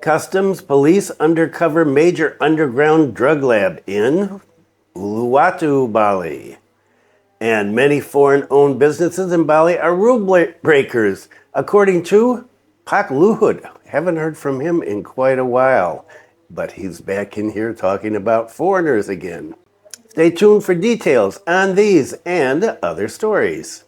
Customs police undercover major underground drug lab in Uluwatu Bali. And many foreign-owned businesses in Bali are rule-breakers, according to Pak Luhut. Haven't heard from him in quite a while, but he's back in here talking about foreigners again. Stay tuned for details on these and other stories.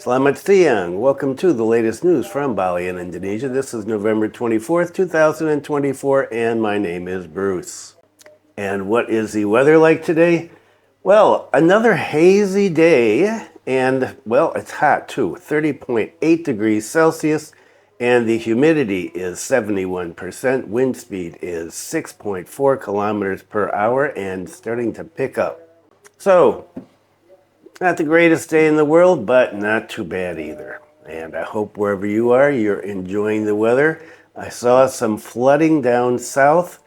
Selamat siang. Welcome to the latest news from Bali and Indonesia. This is November 24th, 2024, and my name is Bruce. And what is the weather like today? Well, another hazy day, and, well, it's hot too. 30.8 degrees Celsius, and the humidity is 71%. Wind speed is 6.4 kilometers per hour and starting to pick up. So, not the greatest day in the world, but not too bad either. And I hope wherever you are, you're enjoying the weather. I saw some flooding down south.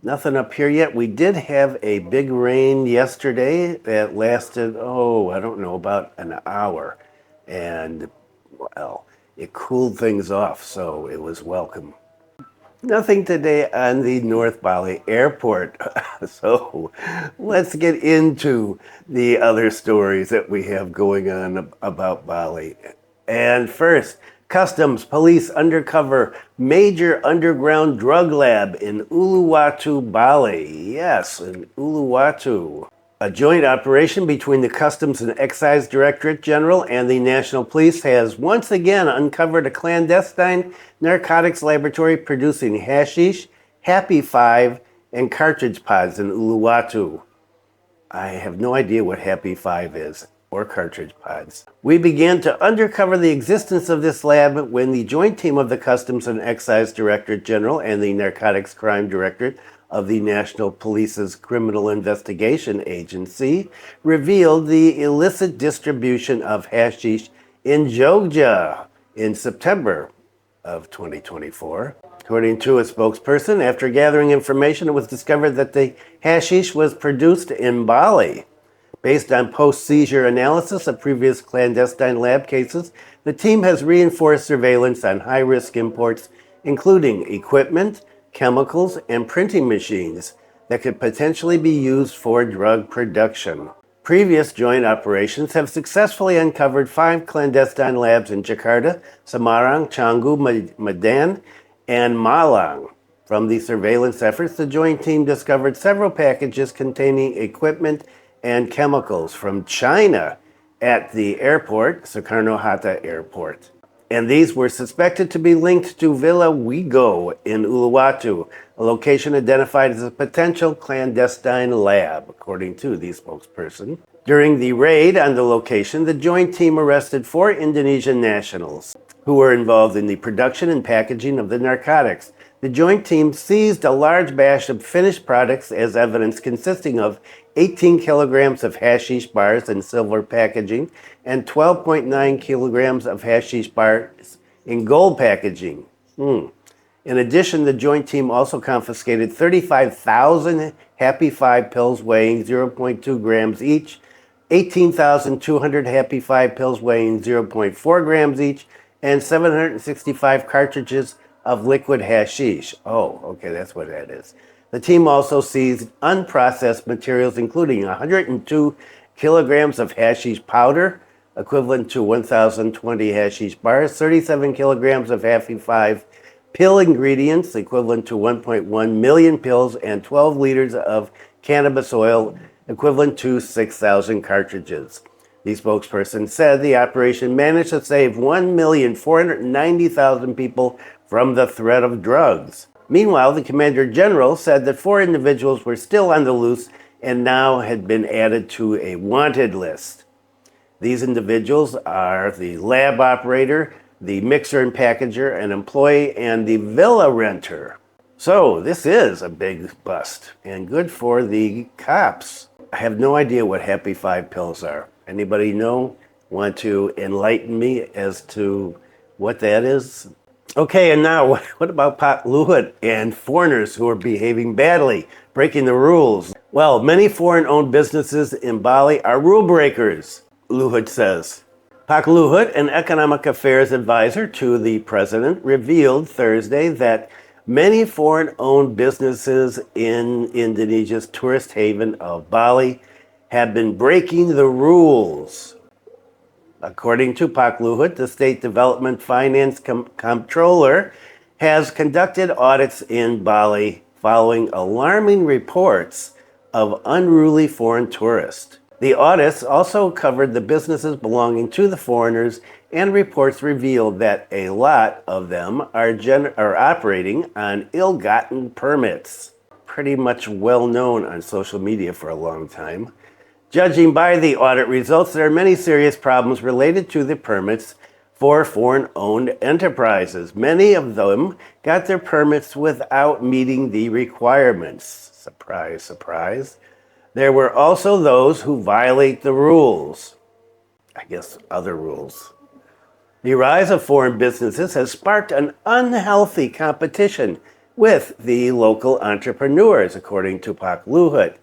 Nothing up here yet. We did have a big rain yesterday that lasted, I don't know, about an hour. And, well, it cooled things off, so it was welcome. Nothing today on the North Bali Airport. So let's get into the other stories that we have going on about Bali. And first, Customs police undercover major underground drug lab in Uluwatu Bali. Yes, in Uluwatu. A joint operation between the Customs and Excise Directorate General and the National Police has once again uncovered a clandestine narcotics laboratory producing hashish, Happy 5, and cartridge pods in Uluwatu. I have no idea what Happy 5 is, or cartridge pods. We began to uncover the existence of this lab when the joint team of the Customs and Excise Directorate General and the Narcotics Crime Directorate of the National Police's Criminal Investigation Agency revealed the illicit distribution of hashish in Jogja in September of 2024. According to a spokesperson, after gathering information, it was discovered that the hashish was produced in Bali. Based on post-seizure analysis of previous clandestine lab cases, the team has reinforced surveillance on high-risk imports, including equipment, chemicals, and printing machines that could potentially be used for drug production. Previous joint operations have successfully uncovered 5 clandestine labs in Jakarta, Semarang, Canggu, Medan, and Malang. From the surveillance efforts, the joint team discovered several packages containing equipment and chemicals from China at the airport, Soekarno-Hatta Airport. And these were suspected to be linked to Villa Wigo in Uluwatu, a location identified as a potential clandestine lab, according to the spokesperson. During the raid on the location, the joint team arrested 4 Indonesian nationals who were involved in the production and packaging of the narcotics. The joint team seized a large batch of finished products as evidence consisting of 18 kilograms of hashish bars in silver packaging and 12.9 kilograms of hashish bars in gold packaging. In addition, the joint team also confiscated 35,000 Happy 5 pills weighing 0.2 grams each, 18,200 Happy 5 pills weighing 0.4 grams each, and 765 cartridges of liquid hashish. Oh, okay, that's what that is. The team also seized unprocessed materials, including 102 kilograms of hashish powder, equivalent to 1,020 hashish bars, 37 kilograms of Happy 5 pill ingredients, equivalent to 1.1 million pills, and 12 liters of cannabis oil, equivalent to 6,000 cartridges. The spokesperson said the operation managed to save 1,490,000 people from the threat of drugs. Meanwhile, the Commander General said that 4 individuals were still on the loose and now had been added to a wanted list. These individuals are the lab operator, the mixer and packager, an employee, and the villa renter. So this is a big bust, and good for the cops. I have no idea what Happy 5 pills are. Anybody know? Want to enlighten me as to what that is? Okay, and now what about Pak Luhut and foreigners who are behaving badly, breaking the rules? Well, many foreign-owned businesses in Bali are rule breakers, Luhut says. Pak Luhut, an economic affairs advisor to the president, revealed Thursday that many foreign-owned businesses in Indonesia's tourist haven of Bali have been breaking the rules. According to Pak Luhut, the State Development Finance Comptroller has conducted audits in Bali following alarming reports of unruly foreign tourists. The audits also covered the businesses belonging to the foreigners, and reports revealed that a lot of them are operating on ill-gotten permits. Pretty much well known on social media for a long time. Judging by the audit results, there are many serious problems related to the permits for foreign-owned enterprises. Many of them got their permits without meeting the requirements. Surprise, surprise. There were also those who violate the rules. I guess other rules. The rise of foreign businesses has sparked an unhealthy competition with the local entrepreneurs, according to Pak Luhut.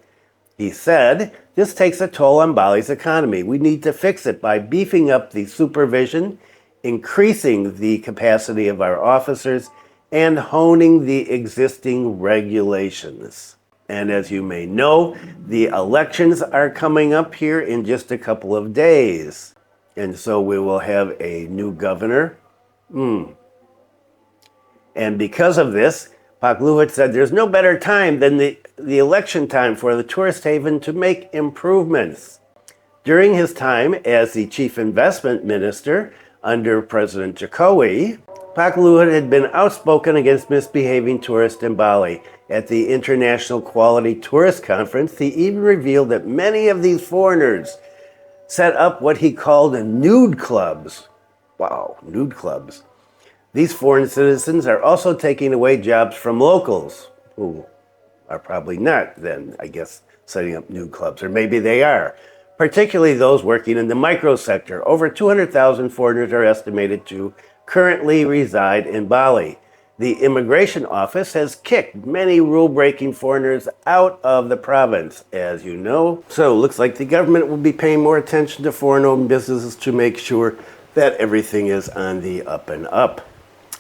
He said, "This takes a toll on Bali's economy. We need to fix it by beefing up the supervision, increasing the capacity of our officers, and honing the existing regulations." And as you may know, the elections are coming up here in just a couple of days. And so we will have a new governor. And because of this, Pak Luhut said there's no better time than the election time for the tourist haven to make improvements. During his time as the chief investment minister under President Jokowi, Pak Luhut had been outspoken against misbehaving tourists in Bali. At the International Quality Tourist Conference, he even revealed that many of these foreigners set up what he called nude clubs. Wow, nude clubs. These foreign citizens are also taking away jobs from locals, who are probably not then, I guess, setting up nude clubs, or maybe they are, particularly those working in the micro sector. Over 200,000 foreigners are estimated to currently reside in Bali. The immigration office has kicked many rule-breaking foreigners out of the province, as you know. So it looks like the government will be paying more attention to foreign-owned businesses to make sure that everything is on the up and up.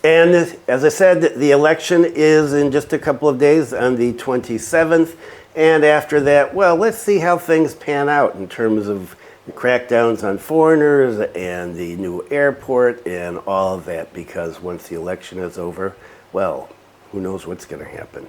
And as I said, the election is in just a couple of days on the 27th. And after that, well, let's see how things pan out in terms of the crackdowns on foreigners and the new airport and all of that, because once the election is over, well, who knows what's going to happen.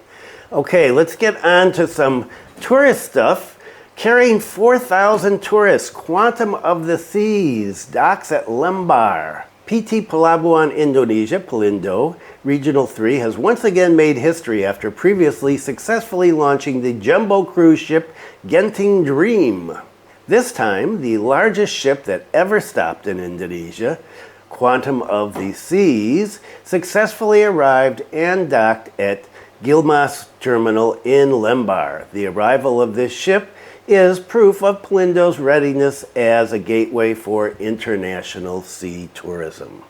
Okay, let's get on to some tourist stuff. Carrying 4,000 tourists, Quantum of the Seas docks at Lembar. PT Pelabuhan Indonesia, Pelindo, Regional 3, has once again made history after previously successfully launching the jumbo cruise ship Genting Dream. This time, the largest ship that ever stopped in Indonesia, Quantum of the Seas, successfully arrived and docked at Gilmas Terminal in Lembar. The arrival of this ship is proof of Pelindo's readiness as a gateway for international sea tourism.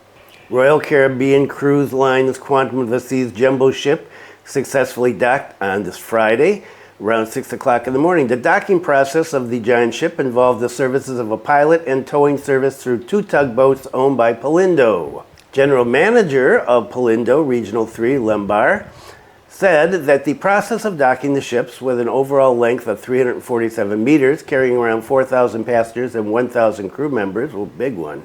Royal Caribbean Cruise Line's Quantum of the Seas jumbo ship successfully docked on this Friday around 6 o'clock in the morning. The docking process of the giant ship involved the services of a pilot and towing service through 2 tugboats owned by Pelindo. General Manager of Pelindo Regional 3, Lembar, said that the process of docking the ships, with an overall length of 347 meters, carrying around 4,000 passengers and 1,000 crew members, a big one,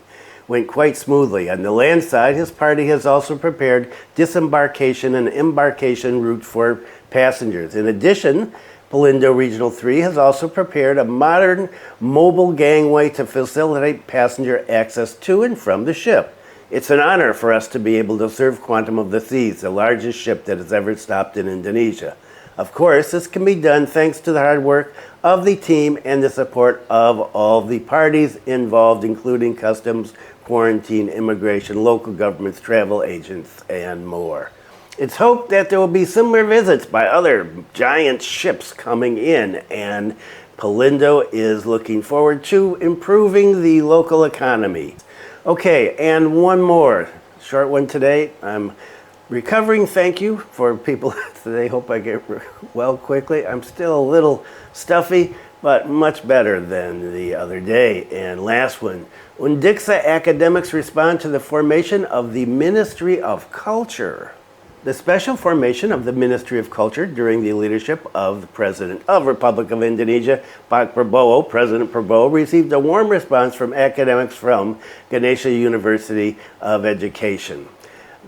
went quite smoothly. On the land side, his party has also prepared disembarkation and embarkation routes for passengers. In addition, Pelindo Regional 3 has also prepared a modern mobile gangway to facilitate passenger access to and from the ship. It's an honor for us to be able to serve Quantum of the Seas, the largest ship that has ever stopped in Indonesia. Of course, this can be done thanks to the hard work of the team and the support of all the parties involved, including customs, quarantine, immigration, local governments, travel agents, and more. It's hoped that there will be similar visits by other giant ships coming in, and Pelindo is looking forward to improving the local economy. Okay, and one more short one today. I'm recovering, thank you, for people today. Hope I get well quickly. I'm still a little stuffy, but much better than the other day. And last one, Undiksha academics respond to the formation of the Ministry of Culture. The special formation of the Ministry of Culture during the leadership of the President of Republic of Indonesia, Pak Prabowo, President Prabowo, received a warm response from academics from Ganesha University of Education.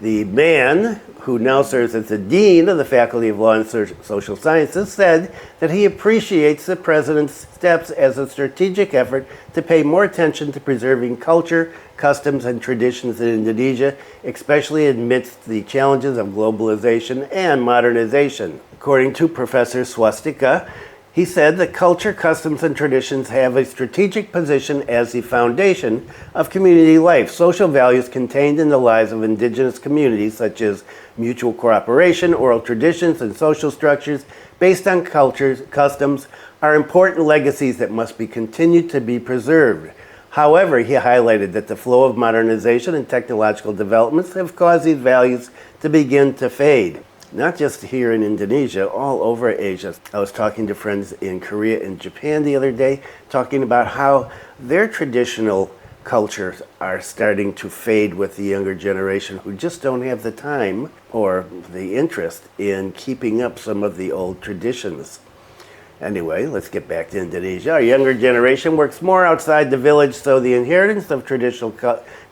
The man, who now serves as the Dean of the Faculty of Law and Social Sciences, said that he appreciates the President's steps as a strategic effort to pay more attention to preserving culture, customs, and traditions in Indonesia, especially amidst the challenges of globalization and modernization. According to Professor Swastika, he said that culture, customs, and traditions have a strategic position as the foundation of community life. Social values contained in the lives of indigenous communities, such as mutual cooperation, oral traditions, and social structures based on cultures, customs, are important legacies that must be continued to be preserved. However, he highlighted that the flow of modernization and technological developments have caused these values to begin to fade. Not just here in Indonesia, all over Asia. I was talking to friends in Korea and Japan the other day, talking about how their traditional cultures are starting to fade with the younger generation who just don't have the time or the interest in keeping up some of the old traditions. Anyway, let's get back to Indonesia. Our younger generation works more outside the village, so the inheritance of traditional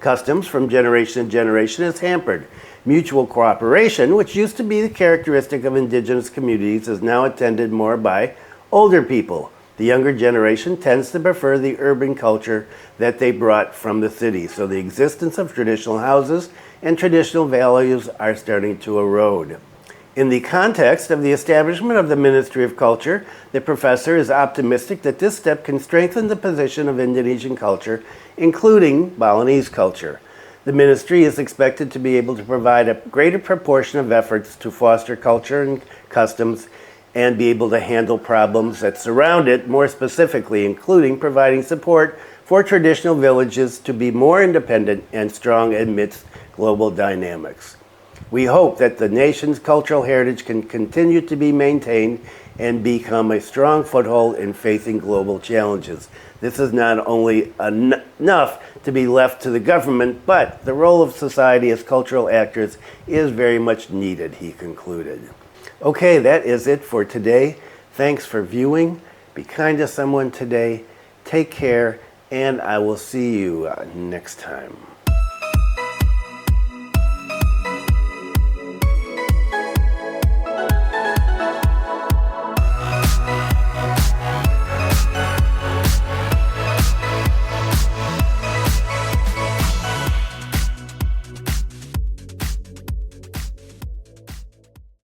customs from generation to generation is hampered. Mutual cooperation, which used to be the characteristic of indigenous communities, is now attended more by older people. The younger generation tends to prefer the urban culture that they brought from the city, so the existence of traditional houses and traditional values are starting to erode. In the context of the establishment of the Ministry of Culture, the professor is optimistic that this step can strengthen the position of Indonesian culture, including Balinese culture. The ministry is expected to be able to provide a greater proportion of efforts to foster culture and customs and be able to handle problems that surround it more specifically, including providing support for traditional villages to be more independent and strong amidst global dynamics. We hope that the nation's cultural heritage can continue to be maintained and become a strong foothold in facing global challenges. This is not only enough to be left to the government, but the role of society as cultural actors is very much needed, he concluded. Okay, that is it for today. Thanks for viewing. Be kind to someone today. Take care, and I will see you next time.